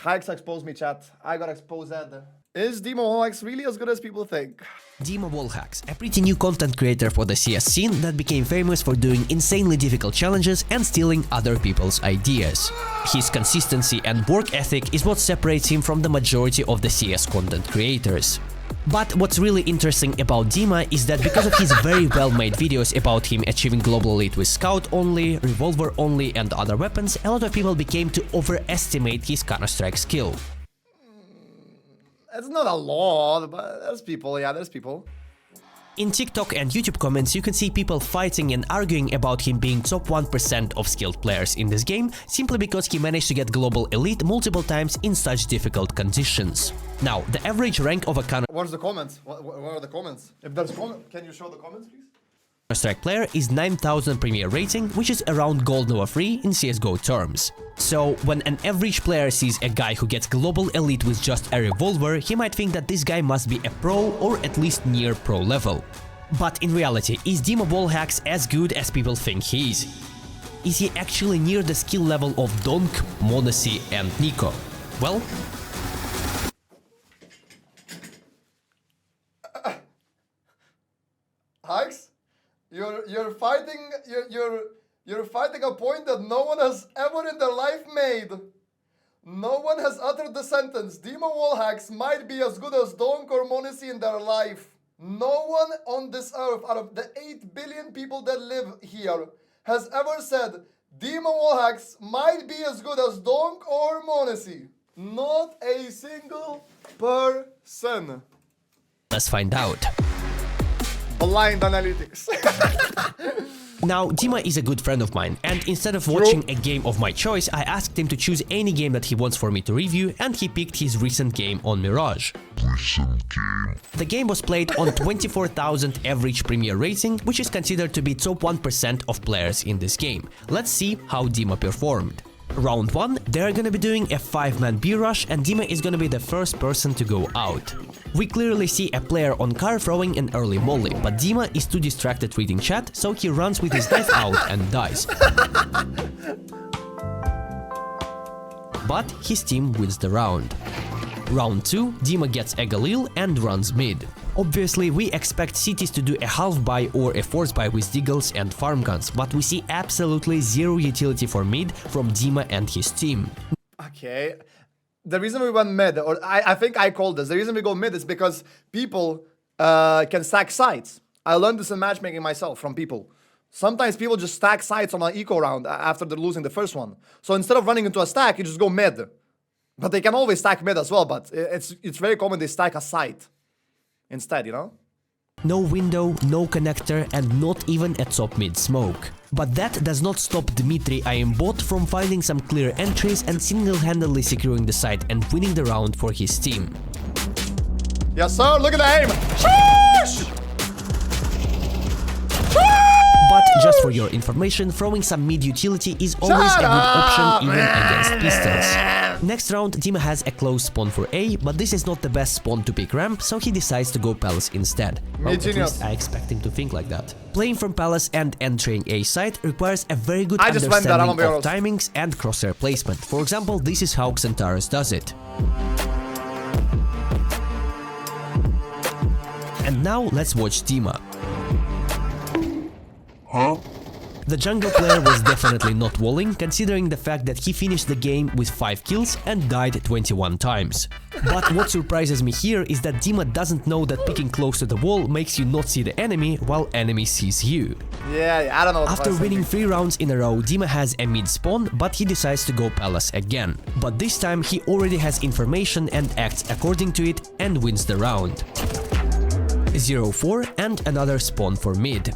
Hikes exposed me, chat. I got exposed. Is Dima Wallhacks really as good as people think? Dima Wallhacks, a pretty new content creator for the CS scene that became famous for doing insanely difficult challenges and stealing other people's ideas. His consistency and work ethic is what separates him from the majority of the CS content creators. But what's really interesting about Dima is that because of his very well-made videos about him achieving global elite with Scout only, Revolver only and other weapons, a lot of people became to overestimate his Counter-Strike skill. It's not a lot, but there's people, yeah, there's people. In TikTok and YouTube comments, you can see people fighting and arguing about him being top 1% of skilled players in this game, simply because he managed to get global elite multiple times in such difficult conditions. Now, the average rank of a What's the comments? What are the comments? If there's comments, can you show the comments, please? Counter-Strike player is 9000 premier rating, which is around Gold Nova 3 in CSGO terms. So, when an average player sees a guy who gets global elite with just a revolver, he might think that this guy must be a pro or at least near pro level. But in reality, is Dima Wallhacks as good as people think he is? Is he actually near the skill level of Donk, Monesi and Nico? Well, Hikes? You're fighting a point that no one has ever in their life made. No one has uttered the sentence Dima Wallhacks might be as good as Donk or Monesi in their life. No one on this earth out of the 8 billion people that live here has ever said Dima Wallhacks might be as good as Donk or Monesi. Not a single person. let's find out. Blind analytics. Now, Dima is a good friend of mine, and instead of watching a game of my choice, I asked him to choose any game that he wants for me to review, and he picked his recent game on Mirage. The game was played on 24,000 average premier rating, which is considered to be top 1% of players in this game. Let's see how Dima performed. Round 1, they're gonna be doing a 5-man B-rush, and Dima is gonna be the first person to go out. We clearly see a player on car throwing an early molly, but Dima is too distracted reading chat, so he runs with his knife out and dies. But his team wins the round. Round 2, Dima gets a Galil and runs mid. Obviously, we expect cities to do a half buy or a force buy with deagles and farm guns, but we see absolutely zero utility for mid from Dima and his team. Okay. The reason we went mid, or I think I called this, the reason we go mid is because people can stack sites. I learned this in matchmaking myself from people. Sometimes people just stack sites on an eco round after they're losing the first one. So instead of running into a stack, you just go mid. But they can always stack mid as well, but it's very common they stack a site instead, you know? No window, no connector, and not even a top mid smoke. But that does not stop Dmitry Aimbot from finding some clear entries and single-handedly securing the site and winning the round for his team. Yes sir, look at the aim! Sheesh! But just for your information, throwing some mid utility is always a good option even against pistols. Next round, Dima has a close spawn for A, but this is not the best spawn to pick ramp, so he decides to go Palace instead. Well, at least I expect him to think like that. Playing from Palace and entering A site requires a very good understanding of timings and crosshair placement. For example, this is how Xantares does it. And now let's watch Dima. Huh? The jungle player was definitely not walling, considering the fact that he finished the game with 5 kills and died 21 times. But what surprises me here is that Dima doesn't know that picking close to the wall makes you not see the enemy, while enemy sees you. Yeah, I don't know. After winning 3 rounds in a row, Dima has a mid spawn, but he decides to go Palace again. But this time he already has information and acts according to it and wins the round. 0-4 and another spawn for mid.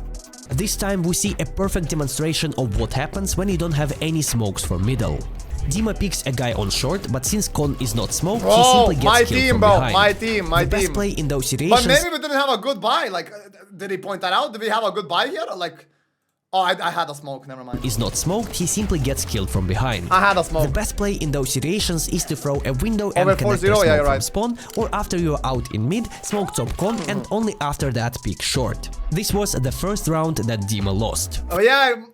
This time we see a perfect demonstration of what happens when you don't have any smokes for middle. Dima picks a guy on short, but since Con is not smoked, he simply gets killed from behind. My team. The best play in those situations... But maybe we didn't have a good buy, like, did he point that out? Did we have a good buy here? Like, oh, I had a smoke, never mind. Is not smoked, he simply gets killed from behind. I had a smoke. The best play in those situations is to throw a window and connect a smoke from spawn, or after you're out in mid, smoke top Con, and only after that pick short. This was the first round that Dima lost. Oh yeah,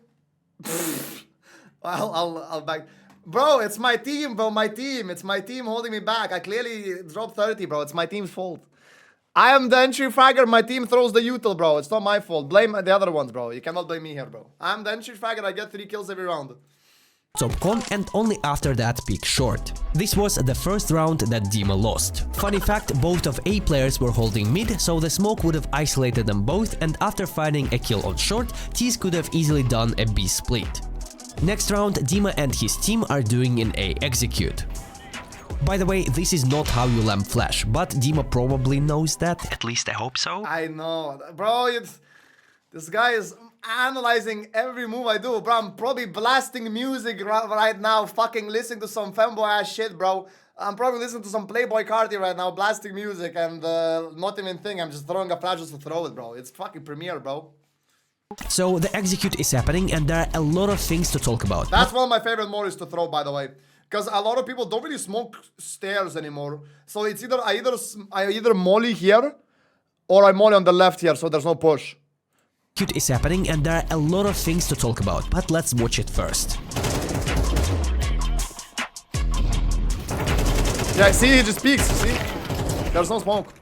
I'll back. Bro, it's my team, bro. My team. It's my team holding me back. I clearly dropped 30, bro. It's my team's fault. I am the entry fragger. My team throws the util, bro. It's not my fault. Blame the other ones, bro. You cannot blame me here, bro. I'm the entry fragger. I get 3 kills every round. Top con, and only after that pick short. This was the first round that Dima lost. Funny fact, both of A players were holding mid, so the smoke would have isolated them both, and after finding a kill on short, T's could have easily done a B split. Next round, Dima and his team are doing an A execute. By the way, this is not how you lamp flash, but Dima probably knows that. At least I hope so. I know. Bro, this guy is analyzing every move I do. Bro, I'm probably blasting music right now, fucking listening to some fanboy ass shit, bro. I'm probably listening to some Playboy Carti right now, blasting music and not even thinking. I'm just throwing a flash just to throw it, bro. It's fucking Premiere, bro. So the execute is happening and there are a lot of things to talk about. That's one of my favorite mores to throw, by the way. Because a lot of people don't really smoke stairs anymore. So it's either I either molly here or I molly on the left here, so there's no push. Execute is happening and there are a lot of things to talk about, but let's watch it first. Yeah, see, he just peeks, see? There's no smoke.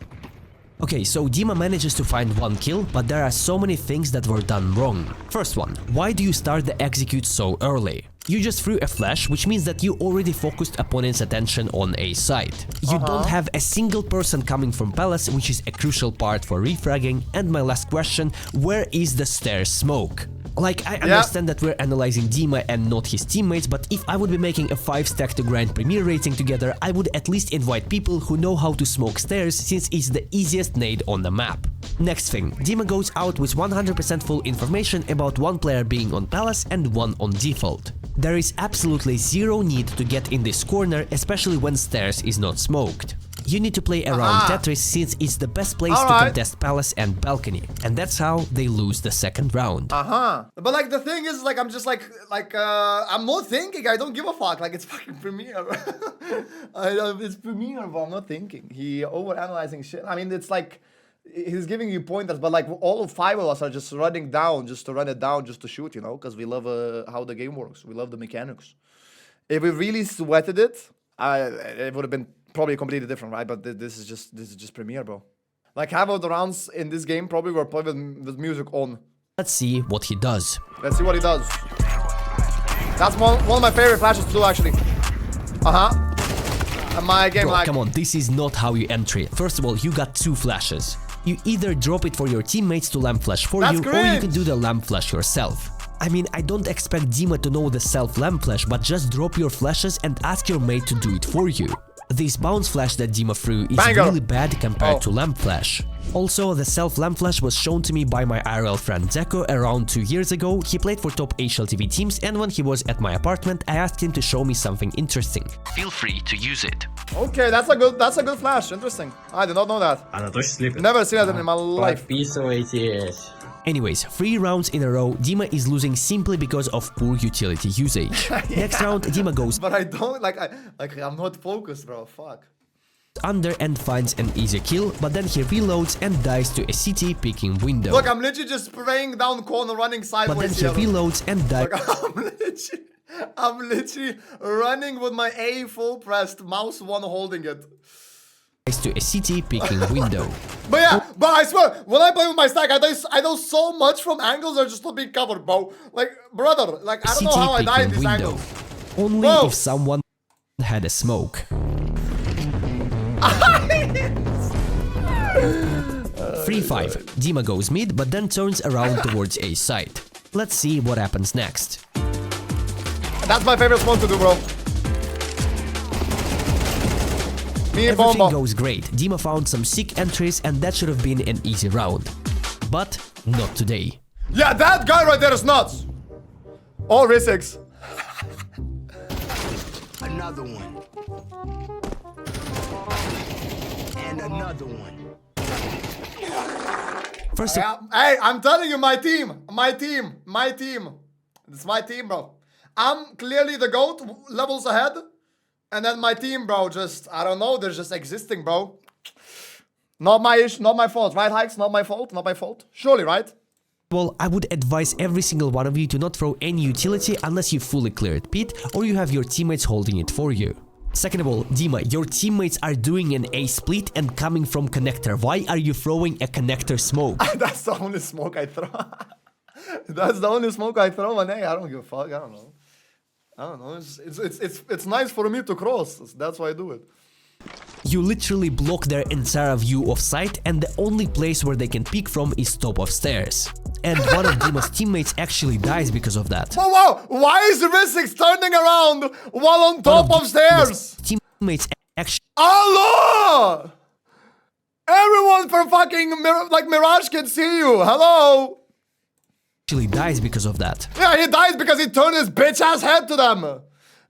Okay, so Dima manages to find 1 kill, but there are so many things that were done wrong. First one, why do you start the execute so early? You just threw a flash, which means that you already focused opponent's attention on a side. You don't have a single person coming from Palace, which is a crucial part for refragging. And my last question, where is the stairs smoke? Like, I understand that we're analyzing Dima and not his teammates, but if I would be making a 5-stack to grind Premier rating together, I would at least invite people who know how to smoke stairs, since it's the easiest nade on the map. Next thing, Dima goes out with 100% full information about 1 player being on Palace and 1 on default. There is absolutely zero need to get in this corner, especially when stairs is not smoked. You need to play around Tetris, since it's the best place to contest Palace and Balcony, and that's how they lose the second round. But like the thing is, like I'm just like I'm not thinking. I don't give a fuck. Like it's fucking Premiere. It's Premiere, but I'm not thinking. He overanalyzing shit. I mean, it's like he's giving you pointers, but like all 5 of us are just running down, just to run it down, just to shoot, you know, because we love how the game works. We love the mechanics. If we really sweated it, it would have been probably completely different, right? But this is just Premiere, bro. Like half of the rounds in this game probably were played with music on. Let's see what he does. Let's see what he does. That's one of my favorite flashes to do, actually. And my game, Bro, like, come on, this is not how you entry. First of all, you got 2 flashes. You either drop it for your teammates to lamp flash for you, or you can do the lamp flash yourself. I mean, I don't expect Dima to know the self lamp flash, but just drop your flashes and ask your mate to do it for you. This bounce flash that Dima threw is really bad compared to lamp flash. Also, the self lamp flash was shown to me by my IRL friend Zeko around 2 years ago. He played for top HLTV teams, and when he was at my apartment, I asked him to show me something interesting. Feel free to use it. Okay, that's a good flash. Interesting. I did not know that. Она точно слепит? Never seen that in my life. Подписывайтесь. Anyways, 3 rounds in a row, Dima is losing simply because of poor utility usage. Next round, Dima goes But I don't I'm not focused, bro. Fuck. under and finds an easy kill, but then he reloads and dies to a CT picking window. Look, I'm literally just spraying down corner, running sideways. But then he reloads and dies. Look, I'm literally running with my A full pressed, mouse 1 holding it. To a CT picking window. But yeah, but I swear, when I play with my stack, I know so much from angles that are just not being covered, bro. Like, brother, like, I don't know how I die in these angles. Only if someone had a smoke. 3-5. Dima goes mid, but then turns around towards A side. Let's see what happens next. That's my favorite spawn to do, bro. Everything goes great. Dima found some sick entries, and that should have been an easy round. But not today. Yeah, that guy right there is nuts. All Risix. Another one. And another one. First Hey, I'm telling you, my team. It's my team, bro. I'm clearly the GOAT, levels ahead. And then my team, bro, just, I don't know, they're just existing, bro. Not my fault, right, Hikes? Not my fault, Surely, right? Well, I would advise every single one of you to not throw any utility unless you fully clear it pit or you have your teammates holding it for you. Second of all, Dima, your teammates are doing an A split and coming from connector. Why are you throwing a connector smoke? That's the only smoke I throw. That's the only smoke I throw on A. I don't give a fuck. I don't know. It's nice for me to cross. That's why I do it. You literally block their entire view of sight, and the only place where they can peek from is top of stairs. And one of Dima's teammates actually dies because of that. Whoa! Why is Risix turning around while on top of stairs? Teammates actually. Allah! Everyone from fucking Mirage can see you. Hello? Actually dies because of that. Yeah, he dies because he turned his bitch ass head to them.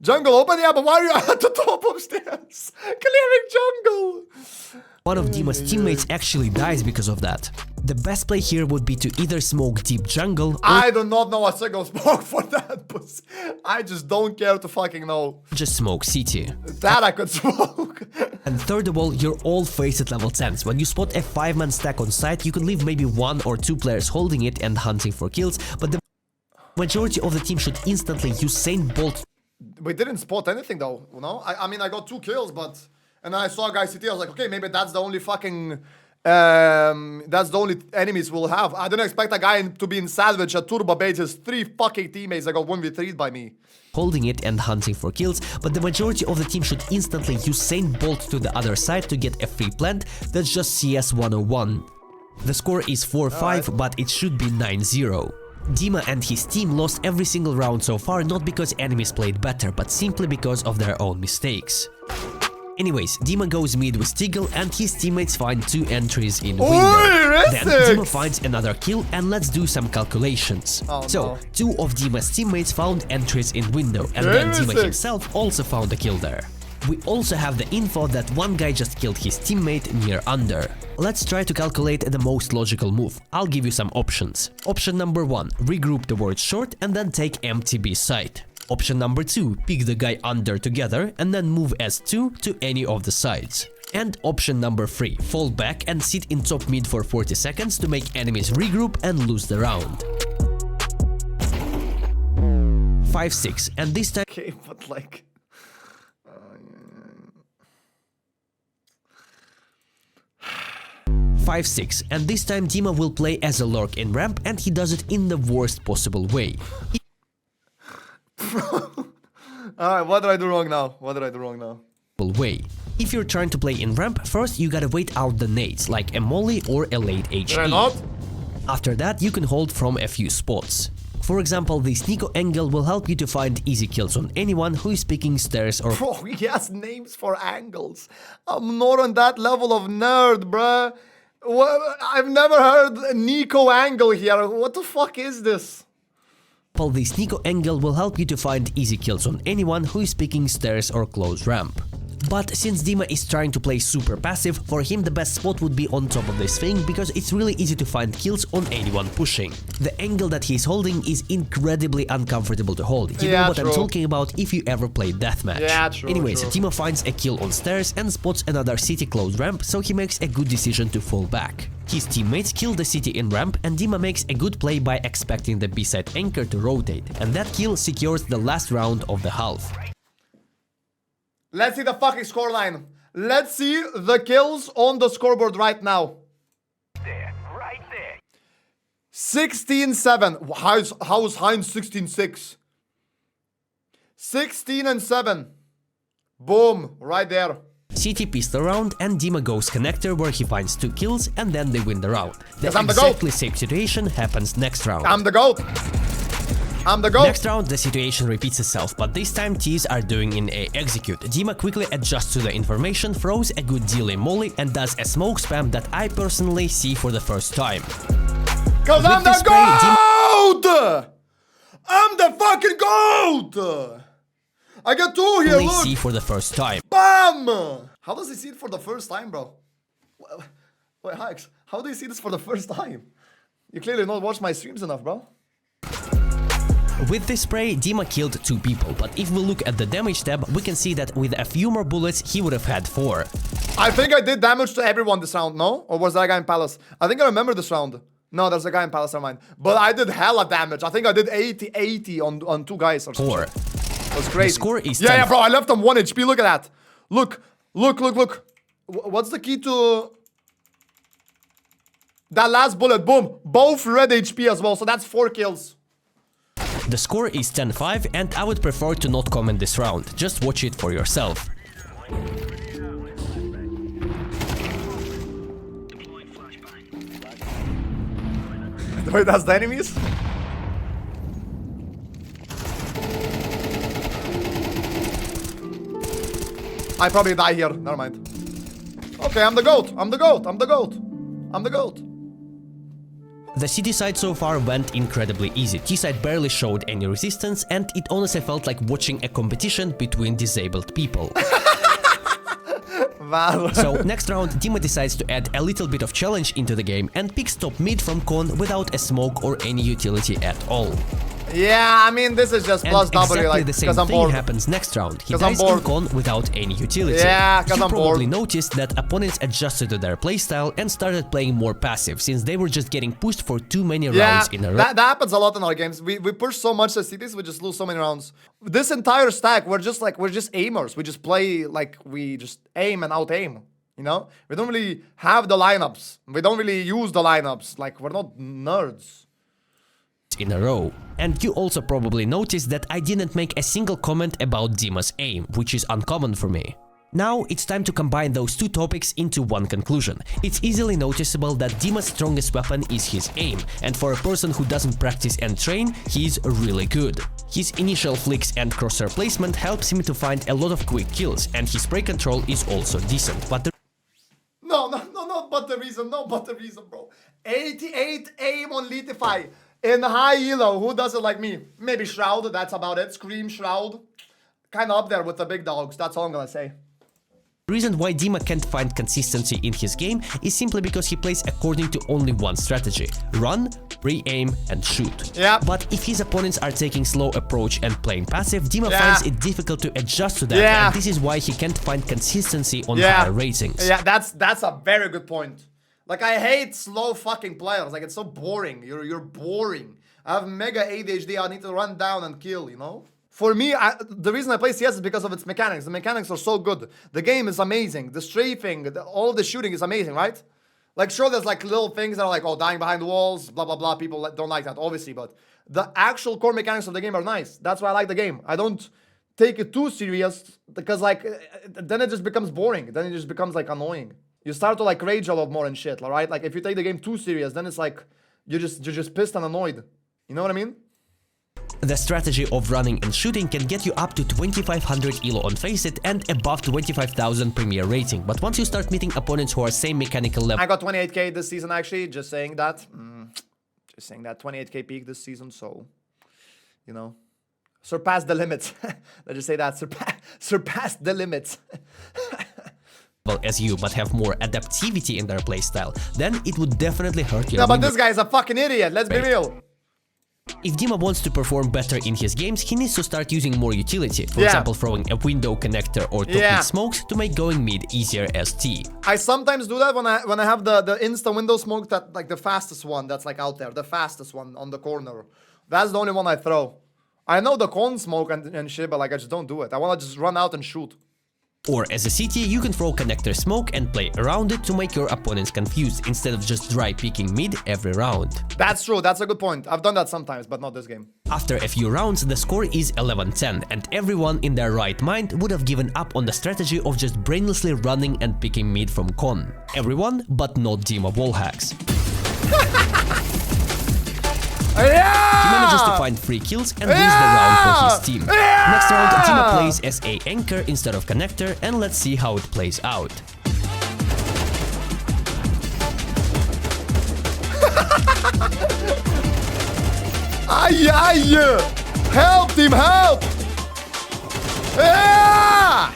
Jungle open, yeah, but why are you at the top of stairs? Clearing jungle. One of Dima's teammates actually dies because of that. The best play here would be to either smoke deep jungle or I do not know a single smoke for that, but I just don't care to fucking know. just smoke CT. That I could smoke. And third of all, you're all faced at level 10s. When you spot a 5-man stack on site, you can leave maybe 1 or 2 players holding it and hunting for kills, but the majority of the team should instantly use Saint Bolt. We didn't spot anything though, you know? I mean, I got 2 kills, but... And then I saw a guy CT, I was like, okay, maybe that's the only fucking... that's the only enemies we'll have. I didn't expect a guy to be in Savage, a turbo bait his 3 fucking teammates that got 1v3'd by me. Holding it and hunting for kills, but the majority of the team should instantly use Saint Bolt to the other side to get a free plant. That's just CS 101. The score is 4-5, but it should be 9-0. Dima and his team lost every single round so far, not because enemies played better, but simply because of their own mistakes. Anyways, Dima goes mid with Tiggle and his teammates find 2 entries in window. Then Dima finds another kill and let's do some calculations. So, 2 of Dima's teammates found entries in window and then Dima himself also found a kill there. We also have the info that one guy just killed his teammate near under. Let's try to calculate the most logical move. I'll give you some options. Option number 1, regroup towards short and then take MTB side. Option number 2, pick the guy under together and then move S2 to any of the sides. And option number 3, fall back and sit in top mid for 40 seconds to make enemies regroup and lose the round. 5-6, and this time... Okay, but like... 5-6, and this time Dima will play as a lurk in ramp and he does it in the worst possible way. Alright, what did I do wrong now? What did I do wrong now? Way. If you're trying to play in ramp, first you gotta wait out the nades, like a molly or a late HE. Did I not? After that, you can hold from a few spots. For example, the Sneeko angle will help you to find easy kills on anyone who is picking stairs or... Bro, he has names for angles. I'm not on that level of nerd, bruh. I've never heard Nico angle here. What the fuck is this? The Sneeko angle will help you to find easy kills on anyone who is picking stairs or close ramp. But since Dima is trying to play super passive, for him the best spot would be on top of this thing because it's really easy to find kills on anyone pushing. The angle that he's holding is incredibly uncomfortable to hold. You know what I'm talking about if you ever played deathmatch. Yeah, true. Anyways, Dima finds a kill on stairs and spots another city close ramp, so he makes a good decision to fall back. His teammates kill the city in ramp and Dima makes a good play by expecting the B-side anchor to rotate, and that kill secures the last round of the half. Let's see the fucking scoreline. Let's see the kills on the scoreboard right now. Right there. 16-7. How is Heinz 16-6? 16-7. Boom, right there. CT pistol round and Dima goes connector where he finds 2 kills and then they win the round. The exactly same situation happens next round. I'm the GOAT. I'm the GOAT. Next round the situation repeats itself, but this time T's are doing in a execute. Dima quickly adjusts to the information, throws a good deal in molly and does a smoke spam that I personally see for the first time. Cause I'm the GOAT! I'm the fucking GOAT! I got 2 here, look! See for the first time. Bam! How does he see it for the first time, bro? Wait, Hikes, how do you see this for the first time? You clearly not watched my streams enough, bro. With this spray, Dima killed 2 people, but if we look at the damage tab, we can see that with a few more bullets, he would have had 4. I think I did damage to everyone this round, no? Or was that guy in Palace? I think I remember this round. No, there's a guy in Palace, never mind. But I did hella damage. I think I did 80 on 2 guys or something. 4. It was crazy. The score is yeah, 10. yeah, bro, I left him 1 HP. Look at that. Look. What's the key to... That last bullet, boom. Both red HP as well, so that's 4 kills. The score is 10-5 and I would prefer to not comment this round. Just watch it for yourself. Wait, that's the enemies? I probably die here. Never mind. Okay, I'm the GOAT. I'm the GOAT. I'm the GOAT. I'm the GOAT. The CD side so far went incredibly easy. T side barely showed any resistance and it honestly felt like watching a competition between disabled people. Wow. So next round, Dima decides to add a little bit of challenge into the game and picks top mid from con without a smoke or any utility at all. Yeah, I mean, this is just And plus W, exactly like, the same because I'm thing bored. happens next round. He 'Cause I'm dies in bored. con without any utility. Yeah, 'cause You I'm probably bored. noticed that opponents adjusted to their playstyle and started playing more passive, since they were just getting pushed for too many Yeah, rounds in a row. that happens a lot in our games. We push so much as cities, we just lose so many rounds. This entire stack, we're just aimers. We just play like we just aim and out aim. You know, we don't really have the lineups. We don't really use the lineups. Like, we're not nerds. In a row. And you also probably noticed that I didn't make a single comment about Dima's aim, which is uncommon for me. Now it's time to combine those two topics into one conclusion. It's easily noticeable that Dima's strongest weapon is his aim, and for a person who doesn't practice and train, he's really good. His initial flicks and crosshair placement helps him to find a lot of quick kills, and his spray control is also decent, but the No, but the reason, bro. 88 aim on Litify. In high elo, who does it like me? Maybe Shroud, that's about it. Scream Shroud. Kinda up there with the big dogs, that's all I'm gonna say. The reason why Dima can't find consistency in his game is simply because he plays according to only one strategy: run, pre-aim and shoot. Yeah. But if his opponents are taking slow approach and playing passive, Dima Yeah. finds it difficult to adjust to that, Yeah. and this is why he can't find consistency on Yeah. higher ratings. Yeah, that's a very good point. Like, I hate slow fucking players. Like, it's so boring. You're boring. I have mega ADHD. I need to run down and kill, you know? For me, the reason I play CS is because of its mechanics. The mechanics are so good. The game is amazing. The strafing, all of the shooting is amazing, right? Like, sure, there's like little things that are like, oh, dying behind the walls, blah, blah, blah. People don't like that, obviously. But the actual core mechanics of the game are nice. That's why I like the game. I don't take it too serious because, like, then it just becomes boring. Then it just becomes, like, annoying. You start to, like, rage a lot more and shit, alright? Like, if you take the game too serious, then it's like, you're just pissed and annoyed. You know what I mean? The strategy of running and shooting can get you up to 2500 elo on Faceit and above 25,000 premier rating, but once you start meeting opponents who are same mechanical level, I got 28k this season, actually, just saying that. Just saying that, 28k peak this season, so, you know, surpass the limits. Let's just say that, surpass the limits. as you, but have more adaptivity in their playstyle, then it would definitely hurt your No, but win this guy is a fucking idiot, let's be real. If Dima wants to perform better in his games, he needs to start using more utility, for Yeah. example throwing a window connector or top Yeah. mid smokes to make going mid easier as T. I sometimes do that when I have the insta window smoke, that like the fastest one that's like out there, the fastest one on the corner. That's the only one I throw. I know the cone smoke and shit, but like I just don't do it. I want to just run out and shoot. Or as a CT, you can throw connector smoke and play around it to make your opponents confused, instead of just dry picking mid every round. That's true, that's a good point. I've done that sometimes, but not this game. After a few rounds, the score is 11-10, and everyone in their right mind would have given up on the strategy of just brainlessly running and picking mid from con. Everyone, but not Dima wallhacks. He manages to find 3 kills and wins the round for his team. Next round, Dima plays as a anchor instead of connector, and let's see how it plays out. Ay! Help, team, help! Yeah!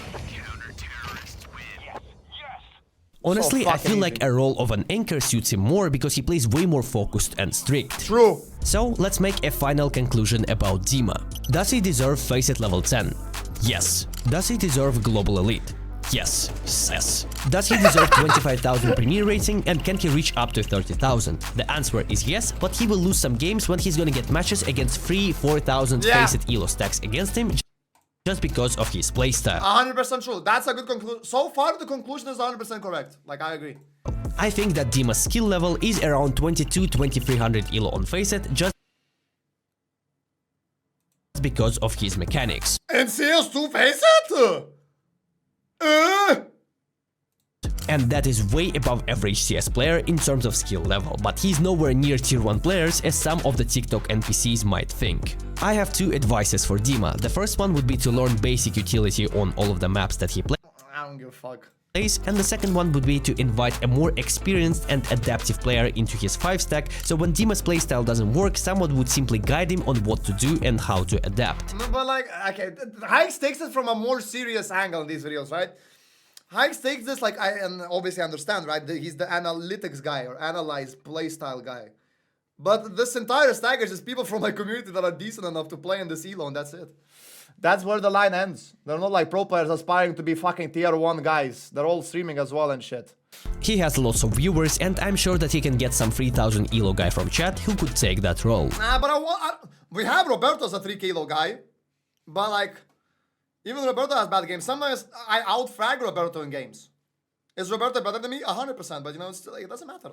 Honestly, So I fucking feel like easy. a role of an anchor suits him more because he plays way more focused and strict. True. So let's make a final conclusion about Dima. Does he deserve Faceit level 10? Yes. Does he deserve Global Elite? Yes, yes. Does he deserve 25,000 premier rating and can he reach up to 30,000? The answer is yes, but he will lose some games when he's gonna get matches against 3-4,000 Yeah. faceit elo stacks against him just because of his playstyle. 100% true. That's a good conclusion. So far, the conclusion is 100% correct. Like, I agree. I think that Dima's skill level is around 22-2300 elo on faceit just because of his mechanics. And CS2 Faceit? And that is way above average CS player in terms of skill level, but he's nowhere near tier 1 players as some of the TikTok NPCs might think. I have two advices for Dima. The first one would be to learn basic utility on all of the maps that he I don't give a fuck. plays, and the second one would be to invite a more experienced and adaptive player into his 5-stack, so when Dima's playstyle doesn't work, someone would simply guide him on what to do and how to adapt. No, but like, okay, Hikes takes it from a more serious angle in these videos, right? Hikes takes this like, and obviously understand, right? He's the analytics guy or analyze playstyle guy. But this entire stack is just people from my community that are decent enough to play in this elo, and that's it. That's where the line ends. They're not like pro players aspiring to be fucking tier 1 guys. They're all streaming as well and shit. He has lots of viewers, and I'm sure that he can get some 3000 elo guy from chat who could take that role. Nah, but we have Roberto as a 3 kilo guy. But like, even Roberto has bad games. Sometimes I outfrag Roberto in games. Is Roberto better than me? 100%, but you know, it's still, like, it doesn't matter.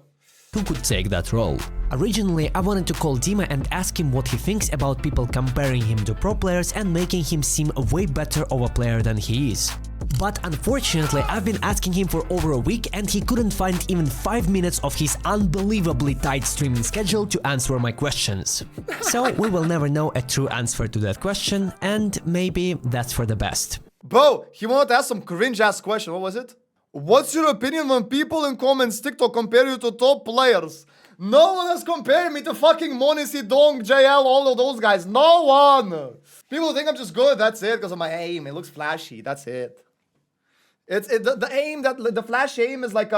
Who could take that role? Originally, I wanted to call Dima and ask him what he thinks about people comparing him to pro players and making him seem way better of a player than he is. But unfortunately, I've been asking him for over a week and he couldn't find even 5 minutes of his unbelievably tight streaming schedule to answer my questions. So we will never know a true answer to that question, and maybe that's for the best. Bro, he wanted to ask some cringe-ass question. What was it? What's your opinion when people in comments TikTok compare you to top players? No one has compared me to fucking Monisi, Dong, JL, all of those guys. No one! People think I'm just good, that's it, because of my aim. It looks flashy, that's it. The aim, the flash aim is like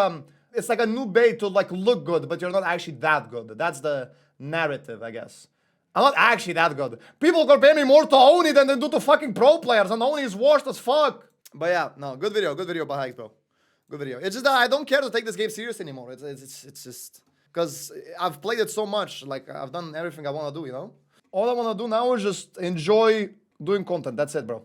it's like a new bait to like look good, but you're not actually that good. That's the narrative, I guess. I'm not actually that good. People compare me more to Oni than they do to fucking pro players, and Oni is worst as fuck. But yeah, no, good video by Hikes, bro. Good video. It's just that I don't care to take this game serious anymore. It's just because I've played it so much. Like, I've done everything I want to do, you know? All I want to do now is just enjoy doing content. That's it, bro.